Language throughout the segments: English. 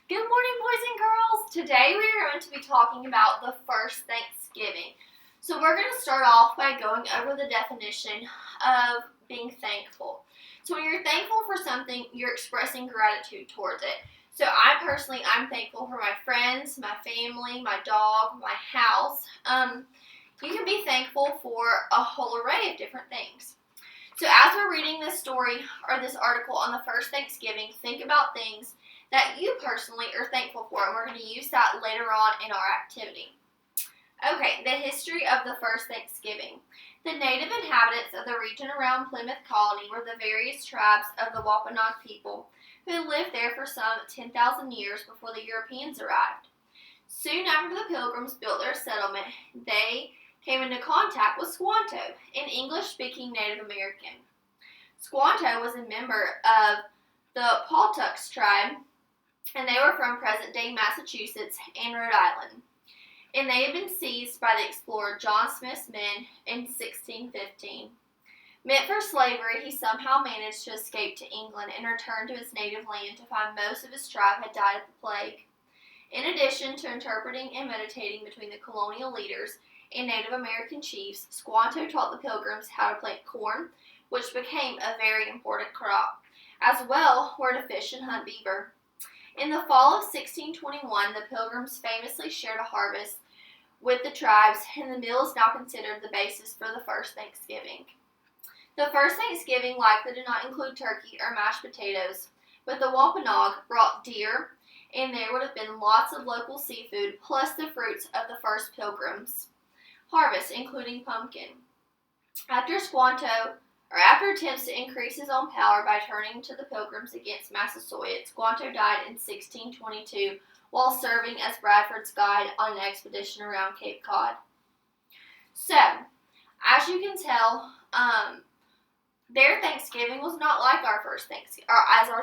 Good morning, boys and girls. Today we are going to be talking about the first Thanksgiving. So we're going to start off by going over the definition of being thankful. So when you're thankful for something, you're expressing gratitude towards it. So I'm thankful for my friends, my family, my dog, my house. You can be thankful for a whole array of different things. So as we're reading this story or this article on the first Thanksgiving, think about things that you personally are thankful for, and we're going to use that later on in our activity. Okay, the history of the first Thanksgiving. The native inhabitants of the region around Plymouth Colony were the various tribes of the Wampanoag people who lived there for some 10,000 years before the Europeans arrived. Soon after the Pilgrims built their settlement, they came into contact with Squanto, an English-speaking Native American. Squanto was a member of the Pawtucks tribe, and they were from present-day Massachusetts and Rhode Island. And they had been seized by the explorer John Smith's men in 1615. Meant for slavery, he somehow managed to escape to England and return to his native land to find most of his tribe had died of the plague. In addition to interpreting and meditating between the colonial leaders and Native American chiefs, Squanto taught the Pilgrims how to plant corn, which became a very important crop. As well were to fish and hunt beaver. In the fall of 1621, the Pilgrims famously shared a harvest with the tribes, and the meal is now considered the basis for the first Thanksgiving. The first Thanksgiving likely did not include turkey or mashed potatoes, but the Wampanoag brought deer, and there would have been lots of local seafood, plus the fruits of the first Pilgrims' harvest, including pumpkin. After attempts to increase his own power by turning to the Pilgrims against Massasoit, Squanto died in 1622 while serving as Bradford's guide on an expedition around Cape Cod. So, as you can tell, their Thanksgiving was not like our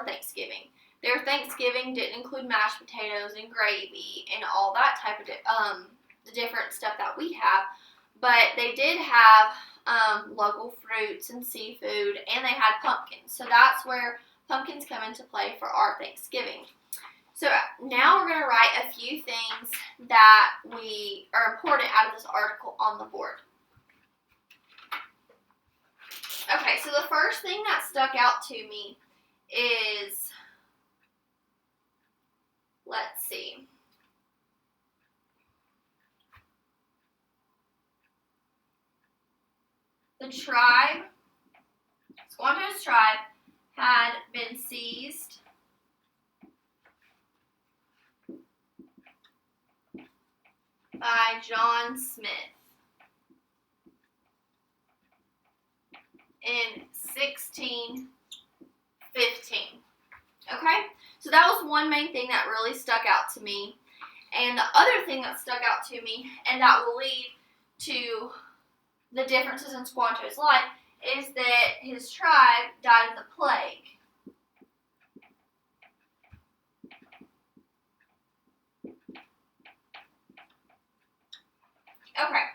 Thanksgiving. Their Thanksgiving didn't include mashed potatoes and gravy and all that type of the different stuff that we have, but they did have local fruits and seafood, and they had pumpkins. So that's where pumpkins come into play for our Thanksgiving. So now we're going to write a few things that are important out of this article on the board. Okay, so the first thing that stuck out to me is, let's see. The tribe, Squanto's tribe, had been seized by John Smith in 1615. Okay? So that was one main thing that really stuck out to me. And the other thing that stuck out to me, and that will lead to the differences in Squanto's life, is that his tribe died of the plague. Okay,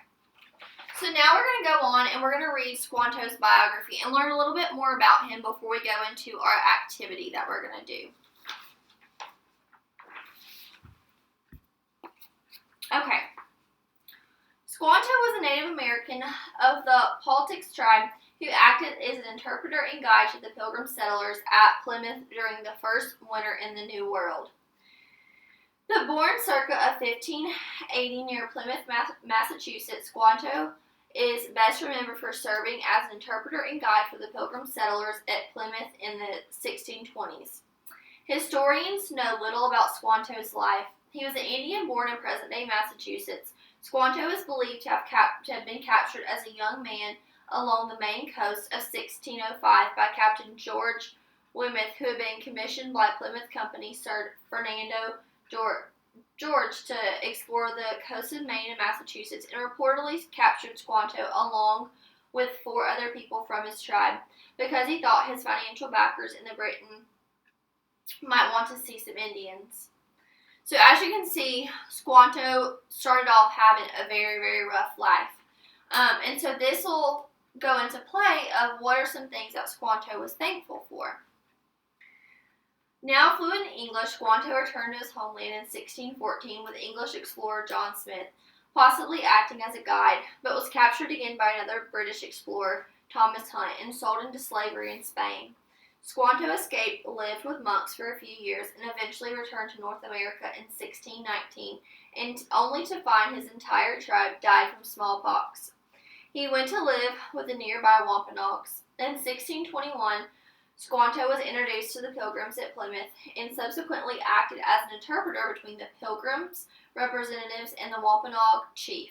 so now we're going to go on and we're going to read Squanto's biography and learn a little bit more about him before we go into our activity that we're going to do. Okay. Squanto was a Native American of the Pawtucks tribe who acted as an interpreter and guide to the Pilgrim settlers at Plymouth during the first winter in the New World. Born circa of 1580 near Plymouth, Massachusetts, Squanto is best remembered for serving as an interpreter and guide for the Pilgrim settlers at Plymouth in the 1620s. Historians know little about Squanto's life. He was an Indian born in present-day Massachusetts. Squanto is believed to have been captured as a young man along the Maine coast of 1605 by Captain George Wemyss, who had been commissioned by Plymouth Company Sir Fernando George to explore the coasts of Maine and Massachusetts, and reportedly captured Squanto along with 4 other people from his tribe because he thought his financial backers in the Britain might want to see some Indians. So as you can see, Squanto started off having a very, very rough life. And so this will go into play of what are some things that Squanto was thankful for. Now fluent in English, Squanto returned to his homeland in 1614 with English explorer John Smith, possibly acting as a guide, but was captured again by another British explorer, Thomas Hunt, and sold into slavery in Spain. Squanto escaped, lived with monks for a few years, and eventually returned to North America in 1619, and only to find his entire tribe died from smallpox. He went to live with the nearby Wampanoags. In 1621, Squanto was introduced to the Pilgrims at Plymouth and subsequently acted as an interpreter between the Pilgrims representatives and the Wampanoag chief.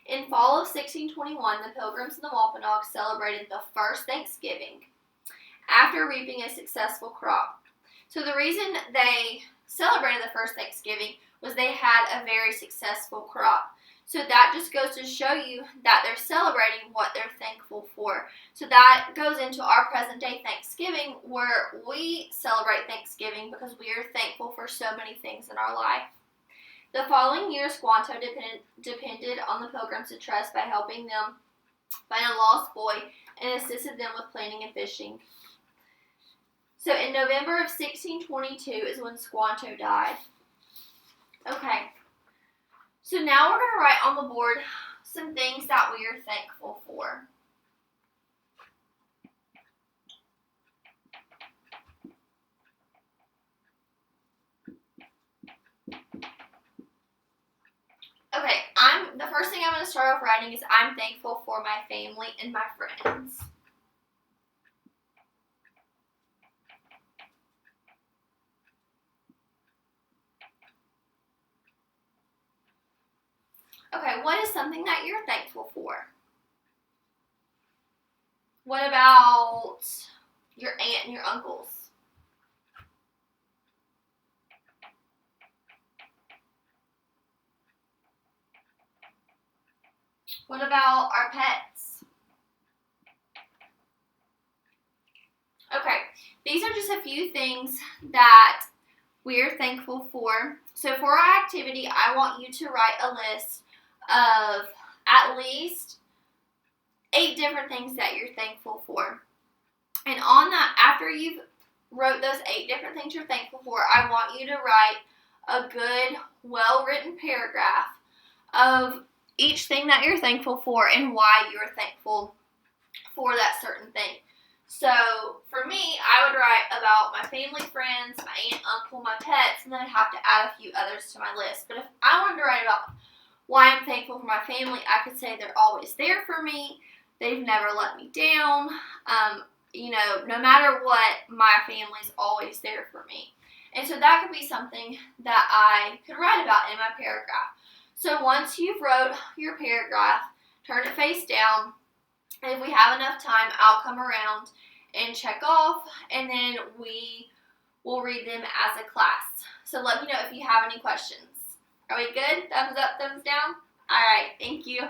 In fall of 1621, the Pilgrims and the Wampanoags celebrated the first Thanksgiving after reaping a successful crop. So the reason they celebrated the first Thanksgiving was they had a very successful crop. So that just goes to show you that they're celebrating what they're thankful for. So that goes into our present day Thanksgiving, where we celebrate Thanksgiving because we are thankful for so many things in our life. The following year, Squanto depended on the Pilgrims to trust by helping them find a lost boy and assisted them with planting and fishing. So in November of 1622 is when Squanto died. Okay. So now we're going to write on the board some things that we are thankful for. Okay, the first thing I'm going to start off writing is I'm thankful for my family and my friends. Okay, what is something that you're thankful for? What about your aunt and your uncles? What about our pets? Okay, these are just a few things that we're thankful for. So for our activity, I want you to write a list of at least 8 different things that you're thankful for. And on that, after you've wrote those 8 different things you're thankful for, I want you to write a good, well-written paragraph of each thing that you're thankful for and why you're thankful for that certain thing. So for me, I would write about my family, friends, my aunt, uncle, my pets, and then I'd have to add a few others to my list. But if I wanted to write about why I'm thankful for my family, I could say they're always there for me. They've never let me down. No matter what, my family's always there for me. And so that could be something that I could write about in my paragraph. So once you've wrote your paragraph, turn it face down. And if we have enough time, I'll come around and check off, and then we will read them as a class. So let me know if you have any questions. Are we good? Thumbs up, thumbs down? All right, thank you.